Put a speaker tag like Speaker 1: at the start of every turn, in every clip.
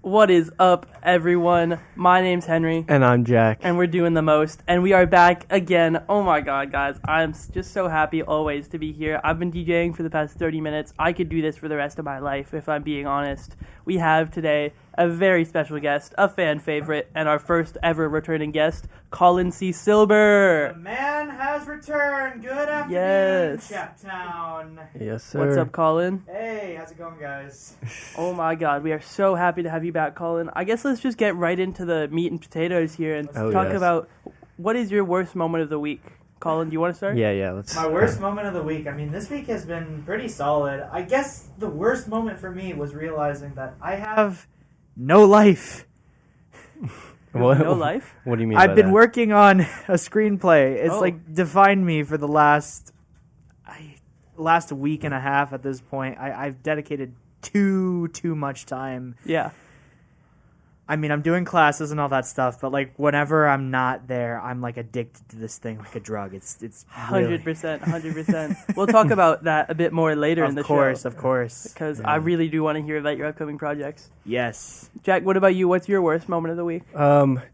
Speaker 1: What is up, everyone? My name's Henry.
Speaker 2: And I'm Jack.
Speaker 1: And we're doing the most. And we are back again. Oh my god, guys. I'm just so happy always to be here. I've been DJing for the past 30 minutes. I could do this for the rest of my life, if I'm being honest. We have today a very special guest, a fan favorite, and our first ever returning guest, Colin C. Silber.
Speaker 3: The man has returned. Good afternoon,
Speaker 1: Yes.
Speaker 3: Chaptown.
Speaker 2: Yes, sir.
Speaker 1: What's up, Colin?
Speaker 3: Hey, how's it going, guys?
Speaker 1: Oh my god, we are so happy to have you back, Colin. I guess let's just get right into the meat and potatoes here and talk about what is your worst moment of the week. Colin, do you want to start?
Speaker 2: Yeah, let's...
Speaker 3: My worst moment of the week. I mean, this week has been pretty solid. I guess the worst moment for me was realizing that I have no life.
Speaker 1: No life?
Speaker 2: What do you mean
Speaker 3: I've
Speaker 2: by
Speaker 3: been
Speaker 2: that?
Speaker 3: working on a screenplay. It's defined me for the last week and a half at this point. I've dedicated too much time.
Speaker 1: Yeah.
Speaker 3: I mean, I'm doing classes and all that stuff, but like whenever I'm not there, I'm like addicted to this thing like a drug. It's
Speaker 1: 100%. We'll talk about that a bit more later in the show.
Speaker 3: Of course.
Speaker 1: Because I really do want to hear about your upcoming projects.
Speaker 3: Yes.
Speaker 1: Jack, what about you? What's your worst moment of the week?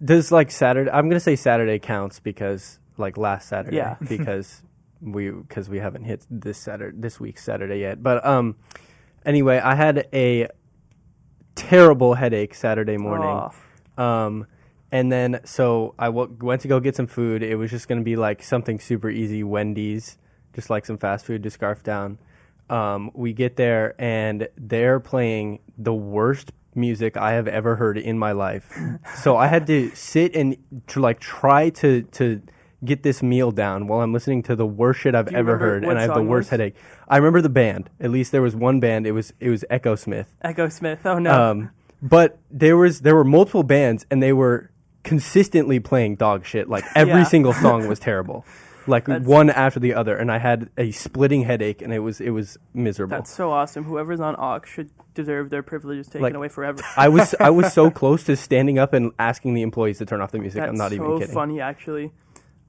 Speaker 2: Does like Saturday? I'm gonna say Saturday counts because like last Saturday.
Speaker 1: Yeah.
Speaker 2: because we haven't hit this week's Saturday yet. But anyway, I had a terrible headache Saturday morning. And then so I went to go get some food. It was just going to be like something super easy, Wendy's, just like some fast food to scarf down. We get there and they're playing the worst music I have ever heard in my life. So I had to sit and try to get this meal down while I'm listening to the worst shit I've ever heard, and I have the worst headache. I remember the band. At least there was one band. It was Echo Smith.
Speaker 1: Echo Smith. Oh no.
Speaker 2: But there were multiple bands, and they were consistently playing dog shit. Like every single song was terrible, like one after the other. And I had a splitting headache, and it was miserable.
Speaker 1: That's so awesome. Whoever's on aux should deserve their privileges taken away forever.
Speaker 2: I was so close to standing up and asking the employees to turn off the music. I'm not even kidding.
Speaker 1: That's so funny, actually.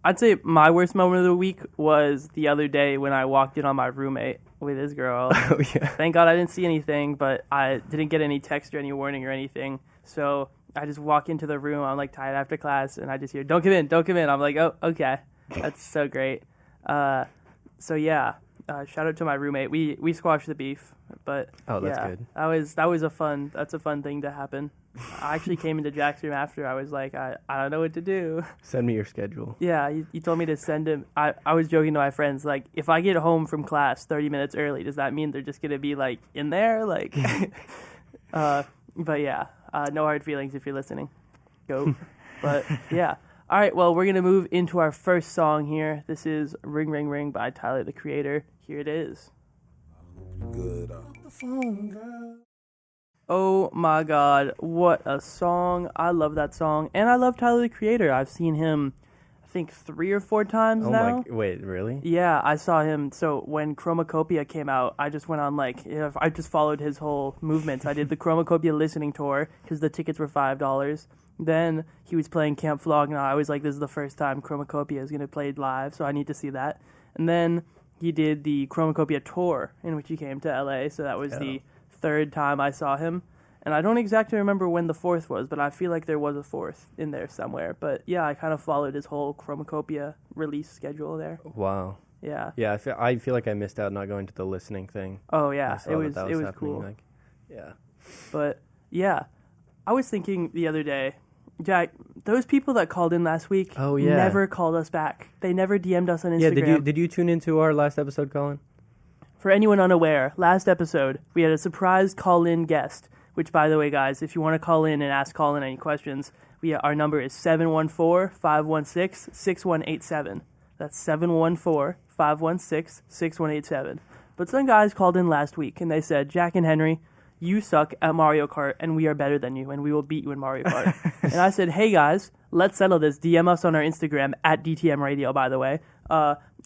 Speaker 1: I'd say my worst moment of the week was the other day when I walked in on my roommate with his girl.
Speaker 2: Oh, yeah.
Speaker 1: Thank God I didn't see anything, but I didn't get any text or any warning or anything. So I just walk into the room. I'm like tired after class, and I just hear, "Don't come in, don't come in." I'm like, "Oh, okay." That's so great. So yeah, shout out to my roommate. We squashed the beef, but
Speaker 2: that's good.
Speaker 1: That's a fun thing to happen. I actually came into Jack's room after. I was like, I don't know what to do.
Speaker 2: Send me your schedule.
Speaker 1: Yeah, he told me to send him. I was joking to my friends, like, if I get home from class 30 minutes early, does that mean they're just going to be, like, in there? Like, but yeah, no hard feelings if you're listening. Go. But yeah. All right, well, we're going to move into our first song here. This is Ring, Ring, Ring by Tyler, the Creator. Here it is.
Speaker 4: Good.
Speaker 1: Oh my god, what a song. I love that song. And I love Tyler, the Creator. I've seen him, I think, 3 or 4 times now.
Speaker 2: Wait, really?
Speaker 1: Yeah, I saw him. So when Chromacopia came out, I just went on, like, I just followed his whole movement. I did the Chromacopia listening tour because the tickets were $5. Then he was playing Camp Flog, and I was like, this is the first time Chromacopia is going to play live, so I need to see that. And then he did the Chromacopia tour, in which he came to LA, so that was the 3rd time I saw him. And I don't exactly remember when the 4th was, but I feel like there was a 4th in there somewhere. But yeah, I kind of followed his whole Chromacopia release schedule there.
Speaker 2: Wow.
Speaker 1: Yeah.
Speaker 2: Yeah, I feel like I missed out not going to the listening thing.
Speaker 1: Oh yeah, it was cool.
Speaker 2: Like, yeah.
Speaker 1: But yeah, I was thinking the other day, Jack, those people that called in last week never called us back. They never DM'd us on Instagram.
Speaker 2: Yeah, did you tune into our last episode, Colin?
Speaker 1: For anyone unaware, last episode, we had a surprise call-in guest, which, by the way, guys, if you want to call in and ask Colin any questions, our number is 714-516-6187. That's 714-516-6187. But some guys called in last week, and they said, Jack and Henry, you suck at Mario Kart, and we are better than you, and we will beat you in Mario Kart. And I said, hey, guys, let's settle this. DM us on our Instagram, at DTM Radio, by the way.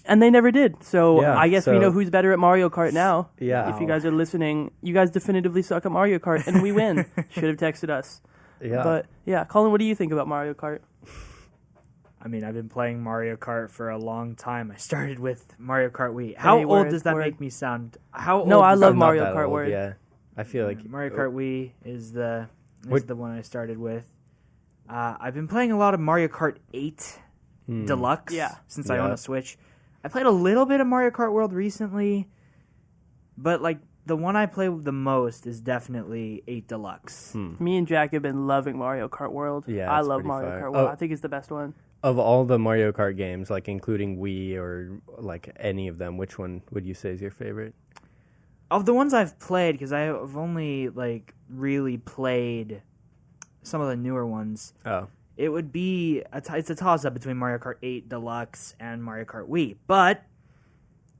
Speaker 1: And they never did. So I guess we know who's better at Mario Kart now.
Speaker 2: Yeah.
Speaker 1: If you guys are listening, you guys definitively suck at Mario Kart, and we win. Should have texted us.
Speaker 2: Yeah.
Speaker 1: But, yeah, Colin, what do you think about Mario Kart?
Speaker 3: I mean, I've been playing Mario Kart for a long time. I started with Mario Kart Wii. How old does that make me sound? How old?
Speaker 1: No, I love
Speaker 2: I'm
Speaker 1: Mario
Speaker 2: not that
Speaker 1: Kart
Speaker 2: old,
Speaker 1: Word.
Speaker 2: Yeah, I feel like
Speaker 3: Mario Kart Wii is the is the one I started with. I've been playing a lot of Mario Kart 8 Deluxe since I own a Switch. I played a little bit of Mario Kart World recently, but like the one I play the most is definitely 8 Deluxe.
Speaker 1: Me and Jack have been loving Mario Kart World.
Speaker 2: Yeah,
Speaker 1: I
Speaker 2: it's
Speaker 1: love
Speaker 2: pretty
Speaker 1: Mario
Speaker 2: fire.
Speaker 1: Kart World. I think it's the best one.
Speaker 2: Of all the Mario Kart games, like including Wii or like any of them, which one would you say is your favorite?
Speaker 3: Of the ones I've played, because I've only like really played some of the newer ones.
Speaker 2: Oh.
Speaker 3: It would be it's a toss-up between Mario Kart 8 Deluxe and Mario Kart Wii. But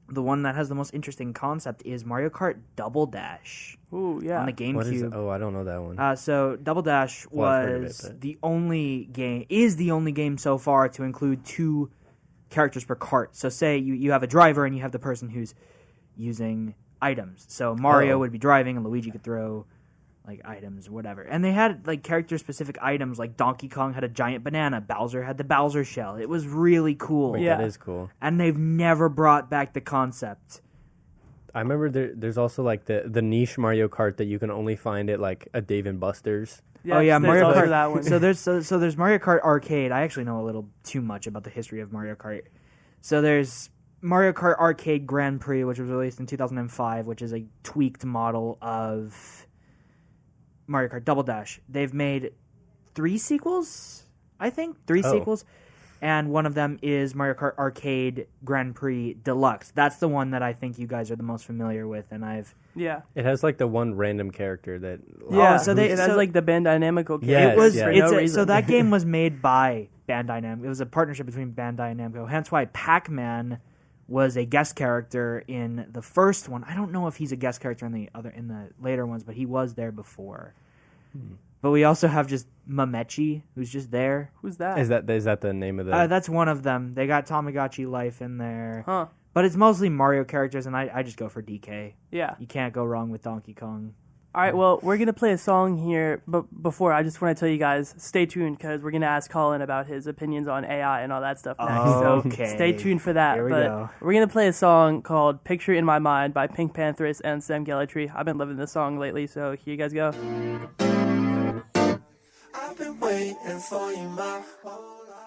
Speaker 3: the one that has the most interesting concept is Mario Kart Double Dash.
Speaker 1: Ooh, yeah.
Speaker 3: On the GameCube.
Speaker 2: What is it? Oh, I don't know that one.
Speaker 3: So Double Dash
Speaker 2: I've heard of
Speaker 3: was
Speaker 2: it, but-
Speaker 3: the only game so far to include 2 characters per kart. So say you have a driver and you have the person who's using items. So Mario would be driving and Luigi could throw like items or whatever. And they had like character specific items, like Donkey Kong had a giant banana, Bowser had the Bowser shell. It was really cool.
Speaker 2: Wait,
Speaker 1: Yeah.
Speaker 2: that is cool.
Speaker 3: And they've never brought back the concept.
Speaker 2: I remember there's also like the niche Mario Kart that you can only find at like a Dave and Buster's.
Speaker 1: There's
Speaker 3: Mario
Speaker 1: also
Speaker 3: Kart.
Speaker 1: that one.
Speaker 3: So there's Mario Kart Arcade. I actually know a little too much about the history of Mario Kart. So there's Mario Kart Arcade Grand Prix, which was released in 2005, which is a tweaked model of Mario Kart Double Dash. They've made 3 sequels, I think. 3 sequels. And one of them is Mario Kart Arcade Grand Prix Deluxe. That's the one that I think you guys are the most familiar with, and I've...
Speaker 1: Yeah.
Speaker 2: It has like the one random character that.
Speaker 1: Yeah,
Speaker 3: so
Speaker 1: it has like the Bandai Namco character.
Speaker 2: Yes,
Speaker 3: It was
Speaker 2: yeah.
Speaker 1: for no
Speaker 3: so
Speaker 1: reason.
Speaker 3: that game was made by Bandai Namco. It was a partnership between Bandai and Namco. Hence why Pac-Man was a guest character in the first one. I don't know if he's a guest character in the later ones, but he was there before. But we also have just Mamechi, who's just there.
Speaker 1: Who's that?
Speaker 2: Is that the name of the?
Speaker 3: That's one of them. They got Tamagotchi Life in there.
Speaker 1: Huh.
Speaker 3: But it's mostly Mario characters, and I just go for DK.
Speaker 1: Yeah.
Speaker 3: You can't go wrong with Donkey Kong.
Speaker 1: All right, well, we're going to play a song here, but before, I just want to tell you guys, stay tuned, because we're going to ask Colin about his opinions on AI and all that stuff next.
Speaker 3: Okay.
Speaker 1: So stay tuned for that.
Speaker 3: Here we
Speaker 1: but
Speaker 3: go.
Speaker 1: we're going to play a song called Picture in My Mind by Pink Panthers and Sam Gellatry. I've been loving this song lately, so here you guys go.
Speaker 4: I've been waiting for you my whole life.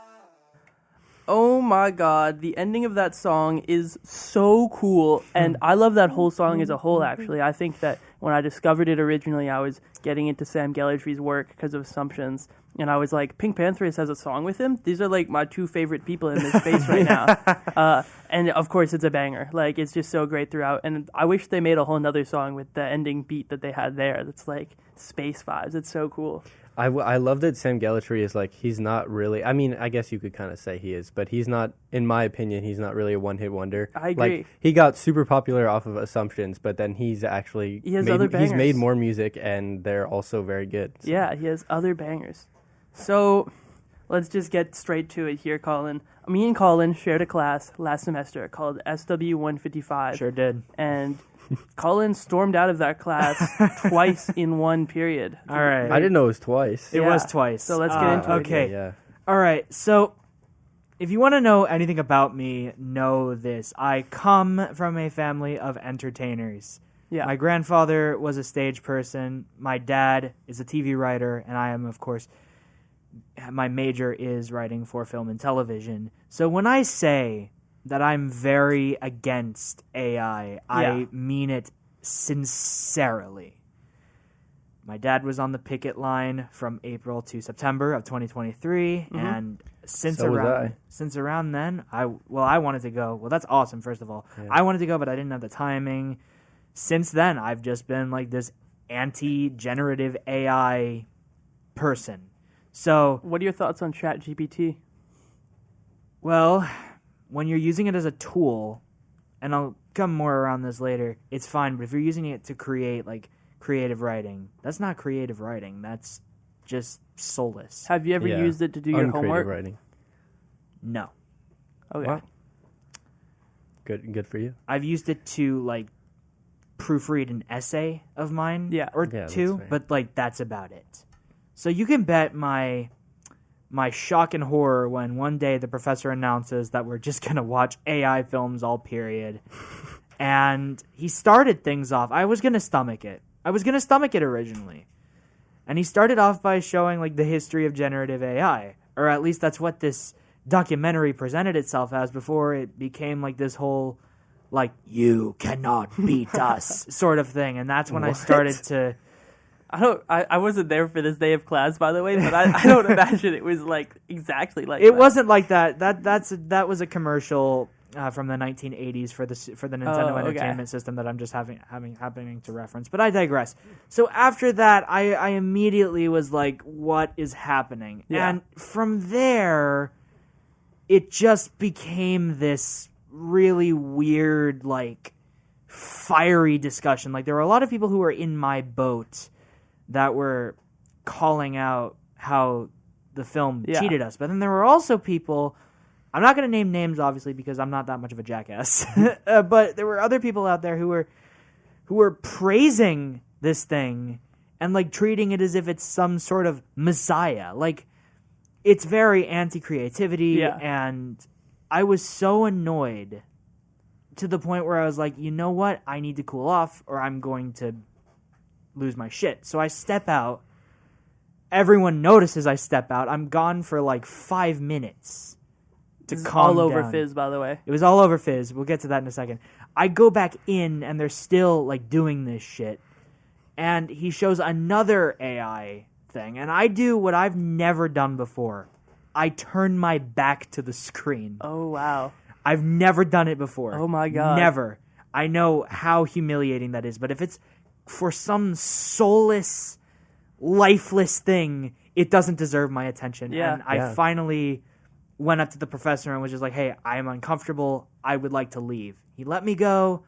Speaker 1: Oh my god, the ending of that song is so cool, and I love that whole song as a whole, actually. I think that when I discovered it originally, I was getting into Sam Gellatry's work because of Assumptions, and I was like, Pink Panthers has a song with him? These are like my 2 favorite people in this space right now. And of course, it's a banger. Like, it's just so great throughout, and I wish they made a whole nother song with the ending beat that they had there. That's like space vibes. It's so cool.
Speaker 2: I love that Sam Gellatry is like, he's not really, I mean, I guess you could kind of say he is, but he's not, in my opinion, he's not really a one-hit wonder.
Speaker 1: I agree.
Speaker 2: Like, he got super popular off of Assumptions, but then he's actually
Speaker 1: He has other
Speaker 2: he's made
Speaker 1: bangers.
Speaker 2: more music, and they're also very good. So.
Speaker 1: Yeah, he has other bangers. So, let's just get straight to it here, Colin. Me and Colin shared a class last semester called SW155.
Speaker 3: Sure did.
Speaker 1: And Colin stormed out of that class twice in one period.
Speaker 3: All right.
Speaker 2: I didn't know it was twice.
Speaker 3: It
Speaker 1: Yeah.
Speaker 3: was twice.
Speaker 1: So let's get into it.
Speaker 3: Okay.
Speaker 2: Yeah.
Speaker 3: All right. So, if you want to know anything about me, know this. I come from a family of entertainers.
Speaker 1: Yeah.
Speaker 3: My grandfather was a stage person. My dad is a TV writer, and I am, of course, my major is writing for film and television. So when I say that I'm very against AI, I mean it sincerely. My dad was on the picket line from April to September of 2023, and since
Speaker 2: So was
Speaker 3: around then, I wanted to go. Well, that's awesome. First of all, I wanted to go, but I didn't have the timing. Since then, I've just been like this anti-generative AI person. So,
Speaker 1: What are your thoughts on ChatGPT?
Speaker 3: well, when you're using it as a tool, and I'll come more around this later, it's fine. But if you're using it to create like creative writing, that's not creative writing. That's just soulless.
Speaker 1: Have you ever
Speaker 2: Yeah.
Speaker 1: used it to do your
Speaker 2: Uncreative
Speaker 1: homework?
Speaker 2: writing.
Speaker 3: No.
Speaker 1: Okay.
Speaker 2: Wow. Good for you.
Speaker 3: I've used it to like proofread an essay of mine or
Speaker 2: Yeah, that's
Speaker 3: two,
Speaker 2: fair.
Speaker 3: but like that's about it. So you can bet my shock and horror when one day the professor announces that we're just going to watch AI films all period. And he started things off. I was going to stomach it. originally. And he started off by showing like the history of generative AI, or at least that's what this documentary presented itself as before it became like this whole like you cannot beat us sort of thing. And that's when I started to
Speaker 1: I wasn't there for this day of class, by the way, but I don't imagine it was like exactly like
Speaker 3: it
Speaker 1: that.
Speaker 3: wasn't like that. That was a commercial from the 1980s for the Nintendo Entertainment System that I'm just happening to reference. But I digress. So after that, I immediately was like, what is happening?
Speaker 1: Yeah.
Speaker 3: And from there, it just became this really weird, like, fiery discussion. Like, there were a lot of people who were in my boat that were calling out how the film cheated us. But then there were also people... I'm not going to name names, obviously, because I'm not that much of a jackass. But there were other people out there who were praising this thing and like treating it as if it's some sort of messiah. Like, it's very anti-creativity, and I was so annoyed to the point where I was like, you know what? I need to cool off, or I'm going to lose my shit. So I step out. Everyone notices I step out. I'm gone for like 5 minutes. To calm
Speaker 1: all over
Speaker 3: down.
Speaker 1: Fizz, by the way.
Speaker 3: It was all over Fizz. We'll get to that in a second. I go back in, and they're still like doing this shit. And he shows another AI thing, and I do what I've never done before. I turn my back to the screen.
Speaker 1: Oh, wow.
Speaker 3: I've never done it before.
Speaker 1: Oh, my God.
Speaker 3: Never. I know how humiliating that is, but if it's for some soulless, lifeless thing, it doesn't deserve my attention.
Speaker 1: Yeah.
Speaker 3: And I finally went up to the professor and was just like, hey, I am uncomfortable. I would like to leave. He let me go.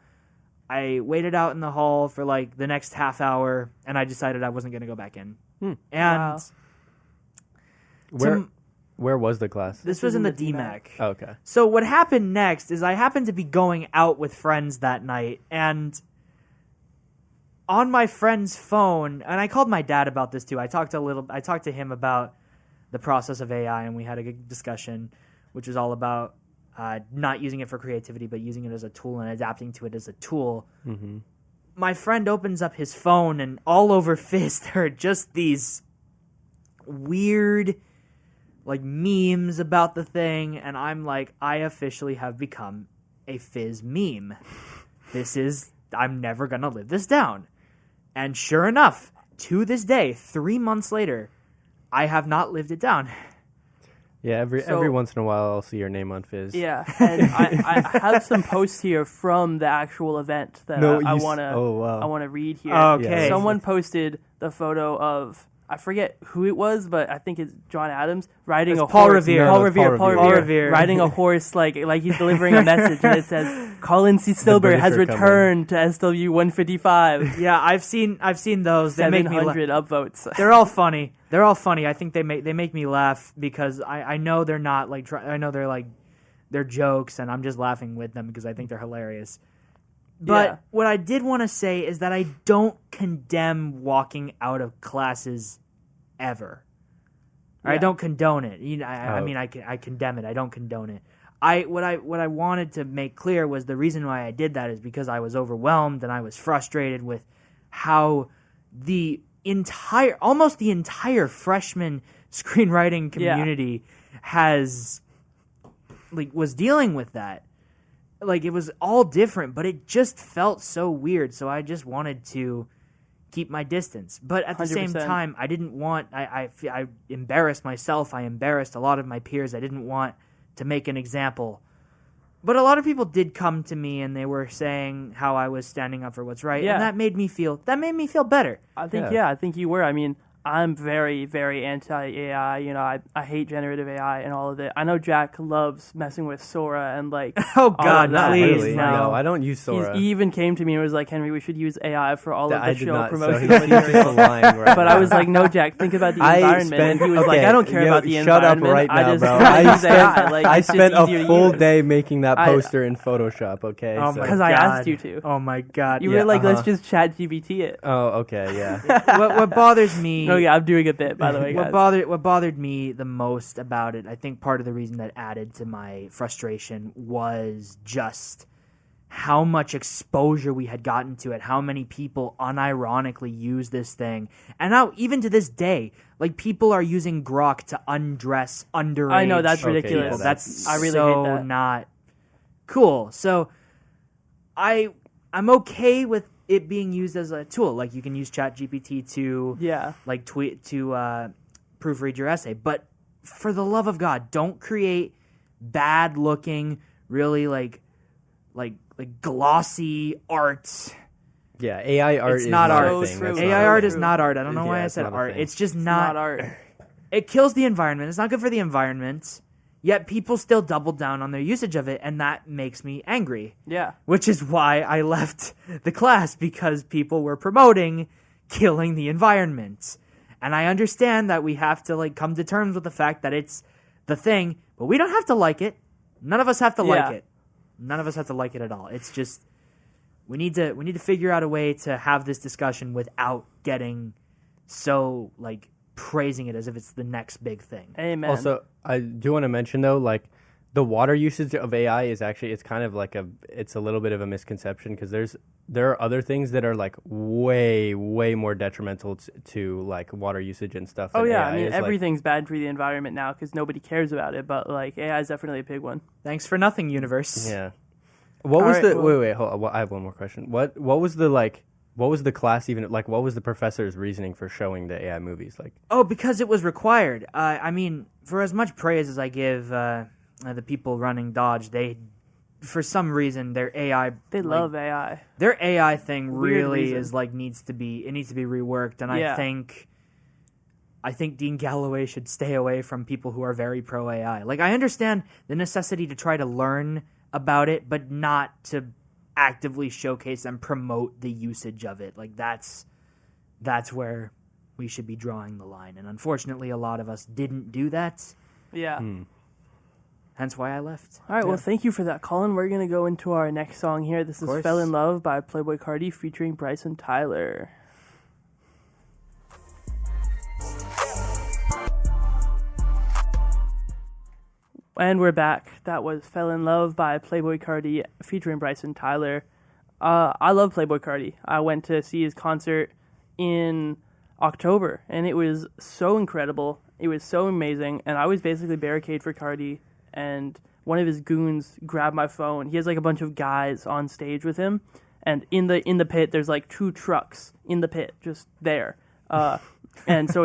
Speaker 3: I waited out in the hall for like the next half hour, and I decided I wasn't going to go back in. And
Speaker 2: where was the class?
Speaker 3: this was in the DMAC.
Speaker 2: Oh, okay.
Speaker 3: So what happened next is I happened to be going out with friends that night, and on my friend's phone, and I called my dad about this too. I talked to him about the process of AI, and we had a good discussion, which was all about not using it for creativity, but using it as a tool and adapting to it as a tool.
Speaker 2: Mm-hmm.
Speaker 3: My friend opens up his phone, and all over Fizz, there are just these weird, like, memes about the thing, and I'm like, I officially have become a Fizz meme. I'm never gonna live this down. And sure enough, to this day, 3 months later, I have not lived it down.
Speaker 2: Yeah, every once in a while I'll see your name on Fizz.
Speaker 1: Yeah, and I have some posts here from the actual event that I want to read here.
Speaker 3: Okay.
Speaker 1: Someone posted the photo of, I forget who it was, but I think it's John Adams riding a
Speaker 3: Paul
Speaker 1: horse.
Speaker 3: Revere.
Speaker 1: Paul
Speaker 3: Paul
Speaker 1: Revere
Speaker 3: Revere.
Speaker 1: riding a horse like he's delivering a message, and it says Colin C. Silber has returned to SW 155.
Speaker 3: Yeah, I've seen those. They make me
Speaker 1: 700 upvotes.
Speaker 3: They're all funny. I think they make me laugh because I know they're not like I know they're like they're jokes, and I'm just laughing with them because I think they're hilarious. But what I did want to say is that I don't condemn walking out of classes ever. Or I don't condone it. I mean, I condemn it. I don't condone it. What I wanted to make clear was the reason why I did that is because I was overwhelmed and I was frustrated with how almost the entire freshman screenwriting community was dealing with that. Like, it was all different, but it just felt so weird. So I just wanted to keep my distance. But at the
Speaker 1: 100%.
Speaker 3: same time, I didn't want... I embarrassed myself. I embarrassed a lot of my peers. I didn't want to make an example. But a lot of people did come to me, and they were saying how I was standing up for what's right.
Speaker 1: Yeah.
Speaker 3: And that made me feel better.
Speaker 1: I think you were. I mean, I'm very, very anti-AI. You know, I hate generative AI and all of it. I know Jack loves messing with Sora and, like...
Speaker 3: Oh, God, please,
Speaker 2: really? No, I don't use Sora.
Speaker 1: He even came to me and was like, Henry, we should use AI for all of the show promotion.
Speaker 2: So he's just lying right
Speaker 1: But
Speaker 2: now.
Speaker 1: I was like, no, Jack, think about the environment. And he was like, I don't care about the
Speaker 2: shut
Speaker 1: environment.
Speaker 2: Up right now,
Speaker 1: I just
Speaker 2: bro.
Speaker 1: use AI. Like,
Speaker 2: I
Speaker 1: it's just
Speaker 2: spent
Speaker 1: easier
Speaker 2: a
Speaker 1: to
Speaker 2: full
Speaker 1: use.
Speaker 2: day making that poster in Photoshop, okay?
Speaker 3: Oh,
Speaker 2: so.
Speaker 3: my
Speaker 1: Because I asked you to.
Speaker 3: Oh, my God.
Speaker 1: You were like, let's just chat GPT it.
Speaker 2: Oh, okay, yeah.
Speaker 3: What bothers me...
Speaker 1: Oh, yeah, I'm doing a bit, by the way, guys.
Speaker 3: What bothered me the most about it, I think part of the reason that added to my frustration was just how much exposure we had gotten to it, how many people unironically use this thing. And now, even to this day, like, people are using Grok to undress underage.
Speaker 1: I know, that's
Speaker 2: Okay,
Speaker 1: ridiculous.
Speaker 2: yeah,
Speaker 3: That's
Speaker 1: I really
Speaker 3: so
Speaker 1: hate that.
Speaker 3: not cool. So I'm okay with it being used as a tool. Like, you can use ChatGPT to
Speaker 1: Yeah.
Speaker 3: like tweet to proofread your essay. But for the love of God, don't create bad looking, really like glossy art.
Speaker 2: Yeah, AI art
Speaker 3: It's
Speaker 2: is
Speaker 3: not art.
Speaker 2: a
Speaker 1: So
Speaker 2: thing.
Speaker 1: true.
Speaker 2: That's
Speaker 3: AI
Speaker 2: not
Speaker 3: art
Speaker 2: a
Speaker 3: is
Speaker 2: thing.
Speaker 3: not art. I don't know
Speaker 2: Yeah,
Speaker 3: why I
Speaker 2: it's
Speaker 3: said
Speaker 2: not a
Speaker 3: art.
Speaker 2: thing.
Speaker 3: It's just
Speaker 1: Not
Speaker 3: not.
Speaker 1: art.
Speaker 3: It kills the environment. It's not good for the environment. Yet people still double down on their usage of it, and that makes me angry.
Speaker 1: Yeah.
Speaker 3: Which is why I left the class, because people were promoting killing the environment. And I understand that we have to like come to terms with the fact that it's the thing, but we don't have to like it. None of us have to
Speaker 1: Yeah.
Speaker 3: like it. None of us have to like it at all. It's just we need to figure out a way to have this discussion without getting so like praising it as if it's the next big thing.
Speaker 1: Amen.
Speaker 2: Also, I do want to mention though, like the water usage of AI is actually it's kind of like it's a little bit of a misconception because there are other things that are like way more detrimental to like water usage and stuff.
Speaker 1: oh
Speaker 2: than
Speaker 1: yeah,
Speaker 2: AI
Speaker 1: I mean
Speaker 2: is, like-
Speaker 1: everything's bad for the environment now because nobody cares about it. But like AI is definitely a big one.
Speaker 3: Thanks for nothing, universe.
Speaker 2: Yeah. What
Speaker 1: All
Speaker 2: was
Speaker 1: right,
Speaker 2: the
Speaker 1: well-
Speaker 2: wait? Hold on, I have one more question. What was the like? What was the class even like? What was the professor's reasoning for showing the AI movies? Like,
Speaker 3: Oh, because it was required. I mean, for as much praise as I give the people running Dodge, they, for some reason, their AI
Speaker 1: They love AI.
Speaker 3: their AI thing
Speaker 1: Weird
Speaker 3: really
Speaker 1: reason.
Speaker 3: is like needs to be reworked, and
Speaker 1: Yeah.
Speaker 3: I think Dean Galloway should stay away from people who are very pro AI. Like, I understand the necessity to try to learn about it, but not to actively showcase and promote the usage of it. Like, that's where we should be drawing the line. And unfortunately, a lot of us didn't do that.
Speaker 1: Yeah.
Speaker 3: Hence why I left.
Speaker 1: All right, well, thank you for that, Colin. We're going to go into our next song here. This is
Speaker 3: course.
Speaker 1: Fell in Love by Playboi Carti featuring Bryson Tyler. And we're back. That was Fell in Love by Playboi Carti featuring Bryson Tyler. I love Playboi Carti. I went to see his concert in October, and it was so incredible. It was so amazing, and I was basically barricade for Carti, and one of his goons grabbed my phone. He has like a bunch of guys on stage with him, and in the pit there's like 2 trucks in the pit just there. And so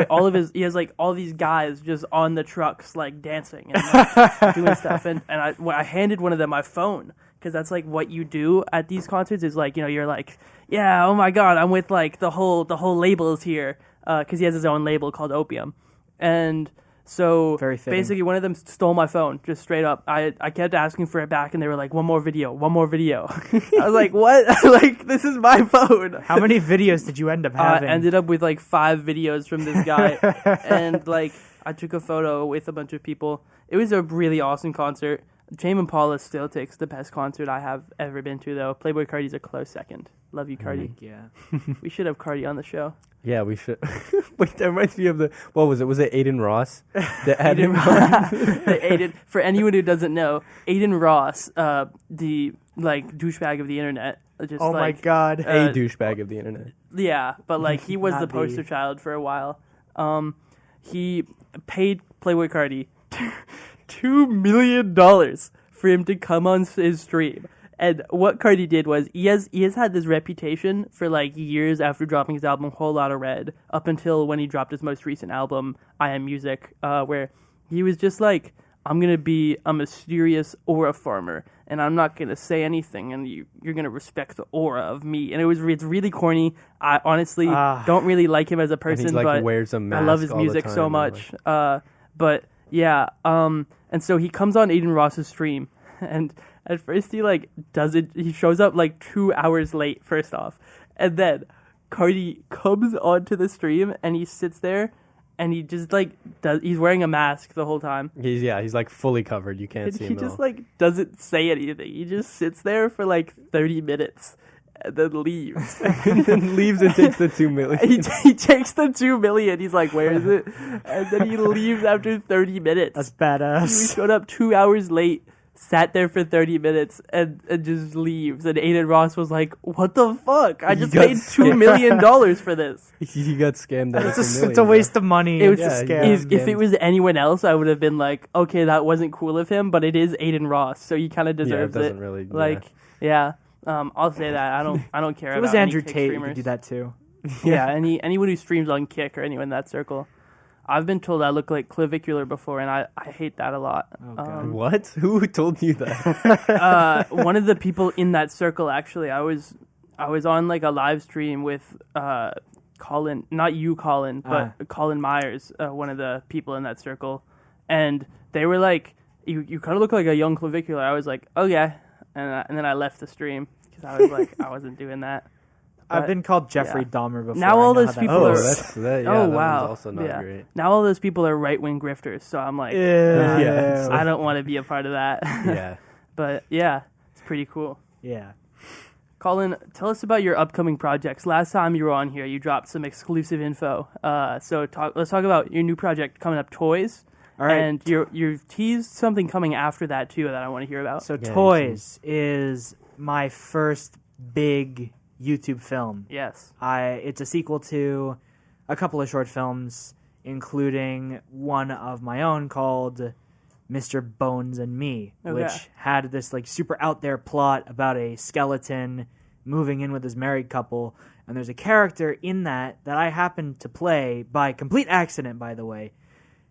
Speaker 1: he has like all these guys just on the trucks like dancing and like, doing stuff. And I handed one of them my phone because that's like what you do at these concerts is like, you know, you're like, yeah, oh my God, I'm with like the whole label is here because he has his own label called Opium. And so
Speaker 3: Very fitting.
Speaker 1: basically one of them stole my phone just straight up. I kept asking for it back and they were like, one more video. I was like, what? Like, this is my phone.
Speaker 3: How many videos did you end up having?
Speaker 1: Ended up with like 5 videos from this guy, and like I took a photo with a bunch of people. It was a really awesome concert. Tame Impala still takes the best concert I have ever been to, though. Playboi Carti's a close second. Love you, Carti.
Speaker 3: Yeah.
Speaker 1: We should have Carti on the show.
Speaker 2: yeah, we should. Wait, that reminds me of the what was it? Was it Aiden Ross? The
Speaker 1: Aiden Aiden, for anyone who doesn't know, Aiden Ross, the like douchebag of the internet. Just,
Speaker 3: Oh my
Speaker 1: like,
Speaker 3: God.
Speaker 2: A douchebag of the internet.
Speaker 1: Yeah, but like he was
Speaker 3: Not
Speaker 1: the
Speaker 3: the-
Speaker 1: poster child for a while. He paid Playboi Carti $2 million for him to come on his stream. And what Carti did was he has had this reputation for like years after dropping his album Whole Lotta Red up until when he dropped his most recent album I Am Music, where he was just like, I'm gonna be a mysterious aura farmer and I'm not gonna say anything and you're gonna respect the aura of me. And it's really corny. I honestly don't really like him as a person,
Speaker 2: he's, like,
Speaker 1: but
Speaker 2: wears a
Speaker 1: I love
Speaker 2: mask
Speaker 1: his
Speaker 2: all the
Speaker 1: music
Speaker 2: time
Speaker 1: so
Speaker 2: and,
Speaker 1: much. But yeah, and so he comes on Aiden Ross's stream, and at first he like he shows up like 2 hours late first off, and then Carti comes onto the stream and he sits there, and he just like he's wearing a mask the whole time.
Speaker 2: He's like fully covered. You can't
Speaker 1: And
Speaker 2: see
Speaker 1: he
Speaker 2: him
Speaker 1: just
Speaker 2: at all.
Speaker 1: like doesn't say anything. He just sits there for like 30 minutes and then leaves.
Speaker 2: and then leaves and takes the $2 million.
Speaker 1: he takes the $2 million. He's like, where is it? And then he leaves after 30 minutes.
Speaker 3: That's
Speaker 1: He
Speaker 3: badass.
Speaker 1: showed up 2 hours late, sat there for 30 minutes and just leaves. And Aiden Ross was like, what the fuck? I just paid $2 million for this.
Speaker 2: You got scammed out of
Speaker 3: It's a waste of money.
Speaker 1: It was
Speaker 3: It's a scam.
Speaker 1: If it was anyone else, I would have been like, okay, that wasn't cool of him, but it is Aiden Ross, so he kind of deserves
Speaker 2: doesn't
Speaker 1: it.
Speaker 2: really,
Speaker 1: I'll say that. I don't care
Speaker 3: If it
Speaker 1: about
Speaker 3: was Andrew
Speaker 1: any Kick
Speaker 3: Tate, you
Speaker 1: streamers.
Speaker 3: could do that too.
Speaker 1: Yeah, anyone who streams on Kick or anyone in that circle. I've been told I look like clavicular before, and I hate that a lot.
Speaker 3: Oh, God.
Speaker 2: What? Who told you that?
Speaker 1: One of the people in that circle, actually, I was on like a live stream with Colin, not you, Colin, but Colin Myers, one of the people in that circle, and they were like, "You kind of look like a young clavicular." I was like, "Okay," and then I left the stream because I was like, I wasn't doing that.
Speaker 3: I've been called Jeffrey Dahmer before.
Speaker 1: Now all those people are.
Speaker 2: That
Speaker 1: Wow.
Speaker 2: one's also not great.
Speaker 1: Now all those people are right-wing grifters, so I'm like,
Speaker 2: Yeah.
Speaker 1: I don't want to be a part of that.
Speaker 2: Yeah.
Speaker 1: But yeah, it's pretty cool.
Speaker 3: Yeah.
Speaker 1: Colin, tell us about your upcoming projects. Last time you were on here, you dropped some exclusive info. Let's talk about your new project coming up, Toys.
Speaker 3: All right.
Speaker 1: And you've teased something coming after that too that I want to hear about.
Speaker 3: So Toys is my first big YouTube film.
Speaker 1: Yes.
Speaker 3: It's a sequel to a couple of short films, including one of my own called Mr. Bones and Me, which had this like super out there plot about a skeleton moving in with his married couple. And there's a character in that I happened to play by complete accident, by the way,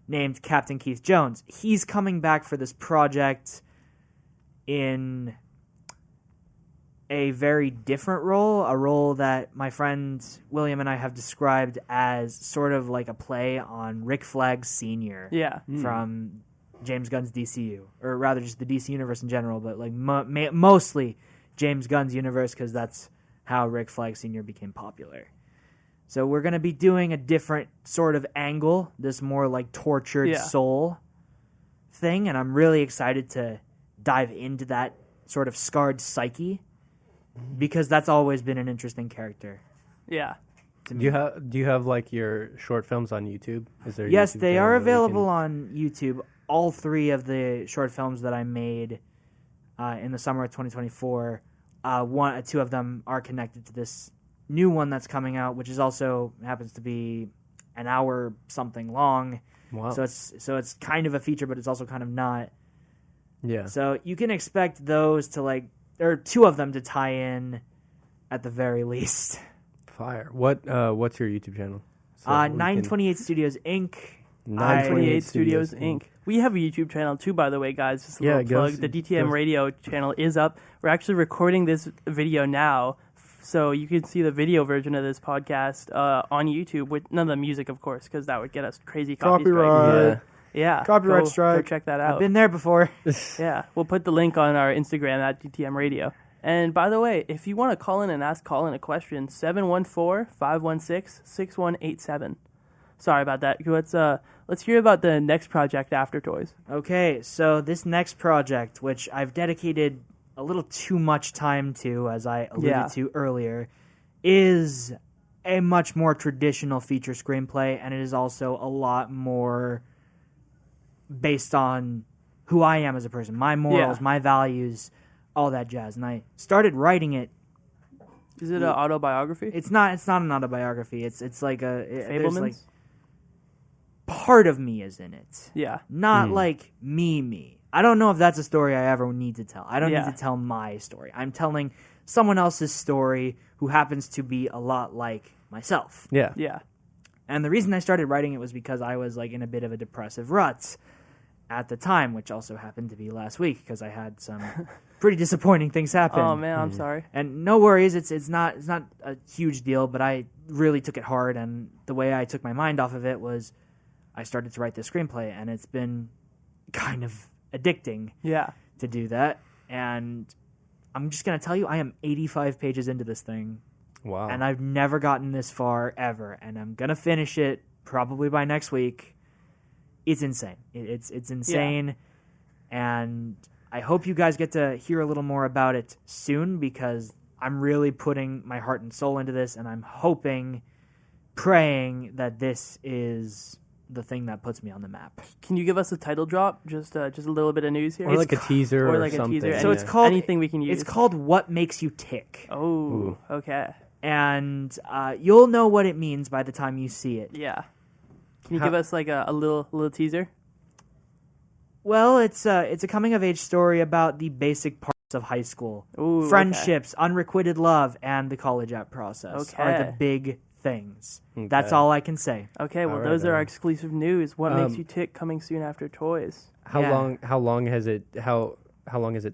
Speaker 3: named Captain Keith Jones. He's coming back for this project in a very different role, a role that my friend William and I have described as sort of like a play on Rick Flag Sr. From James Gunn's DCU, or rather just the DC universe in general, but like mostly James Gunn's universe because that's how Rick Flag Sr. became popular. So we're going to be doing a different sort of angle, this more like tortured soul thing, and I'm really excited to dive into that sort of scarred psyche, because that's always been an interesting character.
Speaker 1: Yeah.
Speaker 2: Do you have like your short films on YouTube? Is there?
Speaker 3: Yes,
Speaker 2: YouTube
Speaker 3: they are available on YouTube. All three of the short films that I made in the summer of 2024, two of them are connected to this new one that's coming out, which is also happens to be an hour something long.
Speaker 2: Wow.
Speaker 3: So it's kind of a feature, but it's also kind of not.
Speaker 2: Yeah.
Speaker 3: So you can expect those to or two of them to tie in at the very least.
Speaker 2: Fire. What's your YouTube channel?
Speaker 3: 928 Studios Inc.
Speaker 1: 928 Studios Inc. We have a YouTube channel too, by the way, guys. Just a little plug. The DTM radio channel is up. We're actually recording this video now, so you can see the video version of this podcast on YouTube with none of the music, of course, because that would get us crazy
Speaker 3: Copyright.
Speaker 1: Yeah.
Speaker 3: Copyright
Speaker 1: Go
Speaker 3: strike.
Speaker 1: check that out.
Speaker 3: I've been there before.
Speaker 1: Yeah. We'll put the link on our Instagram at DTM Radio. And by the way, if you want to call in and ask Colin a question, 714-516-6187. Sorry about that. Let's hear about the next project after Toys.
Speaker 3: Okay, so this next project, which I've dedicated a little too much time to, as I alluded to earlier, is a much more traditional feature screenplay, and it is also a lot more based on who I am as a person, my morals, my values, all that jazz. And I started writing it.
Speaker 1: Is it an autobiography?
Speaker 3: It's not an autobiography. It's like there's like
Speaker 1: Fablemans?
Speaker 3: part of me is in it.
Speaker 1: Yeah.
Speaker 3: Not like me. I don't know if that's a story I ever need to tell. I don't need to tell my story. I'm telling someone else's story who happens to be a lot like myself.
Speaker 2: Yeah.
Speaker 1: Yeah.
Speaker 3: And the reason I started writing it was because I was like in a bit of a depressive rut at the time, which also happened to be last week because I had some pretty disappointing things happen.
Speaker 1: Oh man, I'm sorry.
Speaker 3: And no worries, it's not a huge deal, but I really took it hard, and the way I took my mind off of it was I started to write this screenplay, and it's been kind of addicting to do that. And I'm just going to tell you, I am 85 pages into this thing.
Speaker 2: Wow.
Speaker 3: And I've never gotten this far ever, and I'm going to finish it probably by next week. It's insane. It's insane, and I hope you guys get to hear a little more about it soon, because I'm really putting my heart and soul into this, and I'm hoping, praying that this is the thing that puts me on the map.
Speaker 1: Can you give us a title drop? Just a little bit of news here.
Speaker 2: Or like a teaser
Speaker 1: or like
Speaker 2: something.
Speaker 1: a teaser.
Speaker 3: So it's called
Speaker 1: anything we can use.
Speaker 3: It's called What Makes You Tick.
Speaker 1: Oh,
Speaker 2: Ooh.
Speaker 1: okay.
Speaker 3: And you'll know what it means by the time you see it.
Speaker 1: Yeah. Can you give us like a little teaser?
Speaker 3: Well, it's a coming of age story about the basic parts of high school.
Speaker 1: Ooh,
Speaker 3: Friendships, unrequited love, and the college app process are the big things.
Speaker 2: Okay.
Speaker 3: That's all I can say.
Speaker 1: Okay, well,
Speaker 2: All
Speaker 1: those
Speaker 2: right,
Speaker 1: are our exclusive news. What makes you tick? Coming soon after Toys.
Speaker 2: How
Speaker 3: Yeah.
Speaker 2: long has it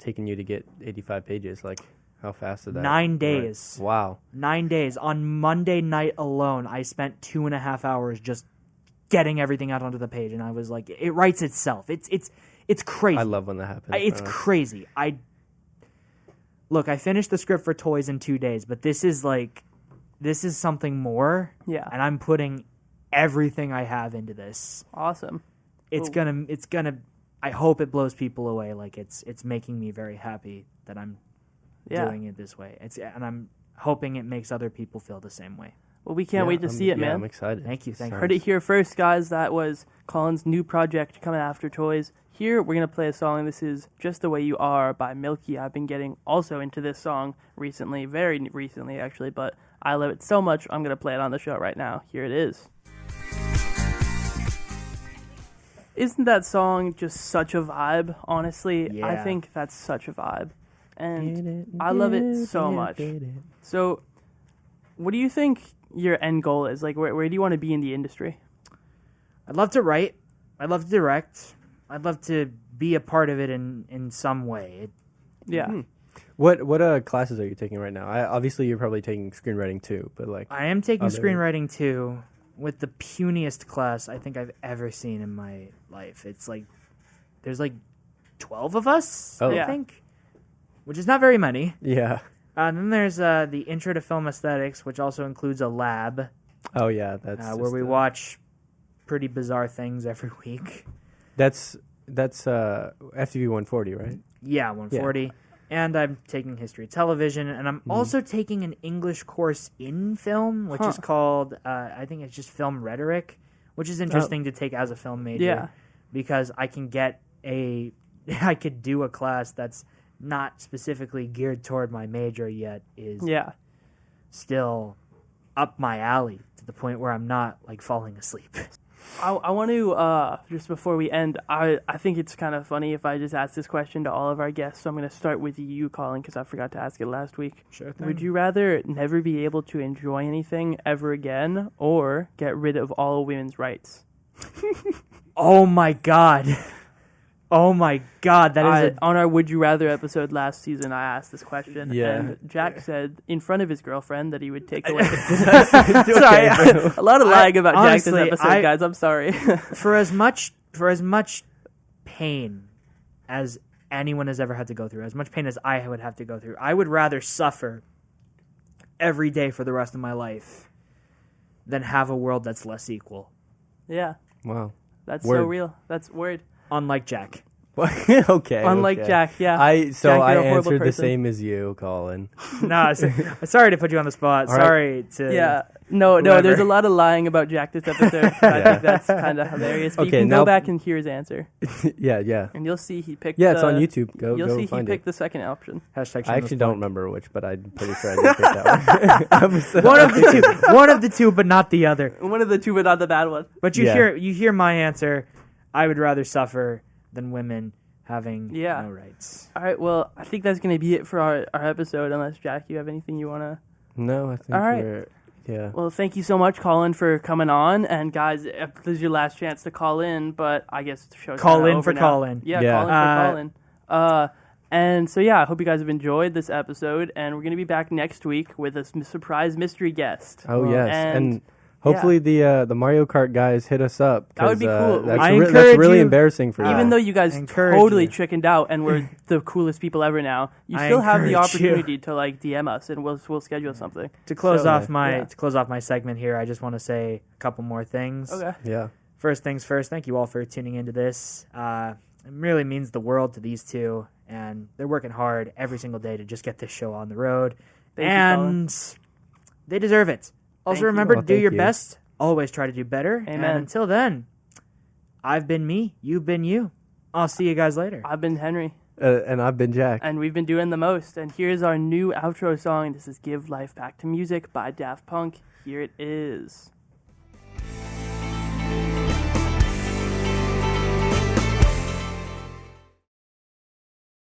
Speaker 2: taken you to get 85 pages? Like, how fast did that?
Speaker 3: 9 days.
Speaker 2: Wow.
Speaker 3: 9 days. On Monday night alone, I spent 2.5 hours just getting everything out onto the page, and I was like, it writes itself. It's crazy.
Speaker 2: I love when that happens.
Speaker 3: It's crazy. I finished the script for Toys in 2 days, but this is something more.
Speaker 1: Yeah.
Speaker 3: And I'm putting everything I have into this.
Speaker 1: Awesome.
Speaker 3: It's gonna. I hope it blows people away. Like it's making me very happy that I'm doing it this way. And I'm hoping it makes other people feel the same way.
Speaker 1: Well, we can't wait to see it, man.
Speaker 2: I'm excited.
Speaker 3: Thank you.
Speaker 1: Heard it here first, guys. That was Colin's new project coming after Toys. Here, we're going to play a song. This is Just the Way You Are by Milky. I've been getting also into this song recently, very recently, actually, but I love it so much, I'm going to play it on the show right now. Here it is. Isn't that song just such a vibe, honestly?
Speaker 3: Yeah.
Speaker 1: I think that's such a vibe. And I love it so much. So, what do you think your end goal is? Like, where do you want to be in the industry?
Speaker 3: I'd love to write. I'd love to direct. I'd love to be a part of it in some way.
Speaker 1: Yeah.
Speaker 2: What classes are you taking right now? Obviously, you're probably taking screenwriting too, but like
Speaker 3: I am taking
Speaker 2: other-
Speaker 3: screenwriting too, with the puniest class I think I've ever seen in my life. It's like there's like 12 of us,
Speaker 2: Oh.
Speaker 3: I
Speaker 1: Yeah.
Speaker 3: think, which is not very many.
Speaker 2: Yeah.
Speaker 3: And then there's the Intro to Film Aesthetics, which also includes a lab
Speaker 2: Oh yeah, that's
Speaker 3: where we watch pretty bizarre things every week.
Speaker 2: That's FTV 140, right?
Speaker 3: Yeah, 140. And I'm taking history of television, and I'm also taking an English course in film, which is called, I think it's just film rhetoric, which is interesting to take as a film major.
Speaker 1: Yeah.
Speaker 3: Because I can I could do a class that's not specifically geared toward my major yet is still up my alley to the point where I'm not like falling asleep.
Speaker 1: I want to, just before we end, I think it's kind of funny if I just ask this question to all of our guests. So I'm going to start with you, Colin, because I forgot to ask it last week.
Speaker 3: Sure thing.
Speaker 1: Would you rather never be able to enjoy anything ever again or get rid of all women's rights?
Speaker 3: Oh my god. Oh my god, that is
Speaker 1: on our Would You Rather episode last season, I asked this question,
Speaker 2: Yeah.
Speaker 1: and Jack said in front of his girlfriend that he would take away.
Speaker 2: Sorry,
Speaker 1: a lot of lying about Jack
Speaker 3: honestly,
Speaker 1: this episode, guys. I'm sorry.
Speaker 3: for as much pain as anyone has ever had to go through, as much pain as I would have to go through, I would rather suffer every day for the rest of my life than have a world that's less equal.
Speaker 1: Yeah,
Speaker 2: Wow.
Speaker 1: that's
Speaker 2: Word.
Speaker 1: so real. That's word.
Speaker 3: Unlike Jack.
Speaker 2: Okay.
Speaker 1: Unlike
Speaker 2: okay.
Speaker 1: Jack, yeah.
Speaker 2: I
Speaker 1: Jack,
Speaker 2: I
Speaker 1: you're a horrible
Speaker 2: answered the
Speaker 1: person.
Speaker 2: same as you, Colin.
Speaker 3: No, sorry to put you on the spot.
Speaker 2: All right.
Speaker 3: Sorry to...
Speaker 1: Yeah. No,
Speaker 3: Whoever.
Speaker 1: there's a lot of lying about Jack this episode. I think that's kind of hilarious. But
Speaker 2: Okay,
Speaker 1: you can
Speaker 2: now-
Speaker 1: go back and hear his answer,
Speaker 2: yeah.
Speaker 1: and you'll see he picked.
Speaker 2: Yeah, it's on YouTube.
Speaker 1: You'll
Speaker 2: go
Speaker 1: see he
Speaker 2: find
Speaker 1: picked
Speaker 2: it.
Speaker 1: the second option.
Speaker 3: Hashtag
Speaker 2: I actually
Speaker 3: shameless
Speaker 2: don't
Speaker 3: plug.
Speaker 2: remember which, but I'm pretty sure I did pick that one.
Speaker 3: One of the two. One of the two, but not the other.
Speaker 1: One of the two, but not the bad one.
Speaker 3: But you hear my answer. I would rather suffer than women having no rights.
Speaker 1: All right. Well, I think that's going to be it for our episode. Unless Jack, you have anything you want to?
Speaker 2: No, I think
Speaker 1: All right.
Speaker 2: we're... Yeah.
Speaker 1: Well, thank you so much, Colin, for coming on. And guys, this is your last chance to call in, but I guess the show's
Speaker 3: Call
Speaker 1: kinda
Speaker 3: in
Speaker 1: over
Speaker 3: for
Speaker 1: now.
Speaker 3: Colin.
Speaker 1: Yeah,
Speaker 2: Yeah.
Speaker 1: call in for Colin. And so, yeah, I hope you guys have enjoyed this episode, and we're going to be back next week with a surprise mystery guest.
Speaker 2: Oh, yes.
Speaker 1: And
Speaker 2: hopefully the Mario Kart guys hit us up.
Speaker 1: That would be cool.
Speaker 2: That's,
Speaker 3: I
Speaker 2: that's
Speaker 3: encourage
Speaker 2: really
Speaker 3: you-
Speaker 2: embarrassing for
Speaker 1: even
Speaker 2: you.
Speaker 1: though you guys
Speaker 3: encourage
Speaker 1: totally
Speaker 3: you.
Speaker 1: chickened out and we're the coolest people ever now, you
Speaker 3: I
Speaker 1: still have the
Speaker 3: encourage you.
Speaker 1: opportunity to like DM us, and we'll schedule something.
Speaker 3: To close
Speaker 1: So,
Speaker 3: off my
Speaker 1: yeah.
Speaker 3: to close off my segment here, I just want to say a couple more things.
Speaker 1: Okay.
Speaker 2: Yeah.
Speaker 3: First things first, thank you all for tuning into this. It really means the world to these two, and they're working hard every single day to just get this show on the road.
Speaker 1: Thank you, Colin.
Speaker 3: And they deserve it. Also,
Speaker 1: Thank you.
Speaker 3: remember
Speaker 2: Well,
Speaker 3: to do
Speaker 2: thank
Speaker 3: your
Speaker 2: you.
Speaker 3: best. Always try to do better.
Speaker 1: Amen.
Speaker 3: And until then, I've been me. You've been you. I'll see you guys later.
Speaker 1: I've been Henry.
Speaker 2: And I've been Jack.
Speaker 1: And we've been doing the most. And here's our new outro song. This is Give Life Back to Music by Daft Punk. Here it is.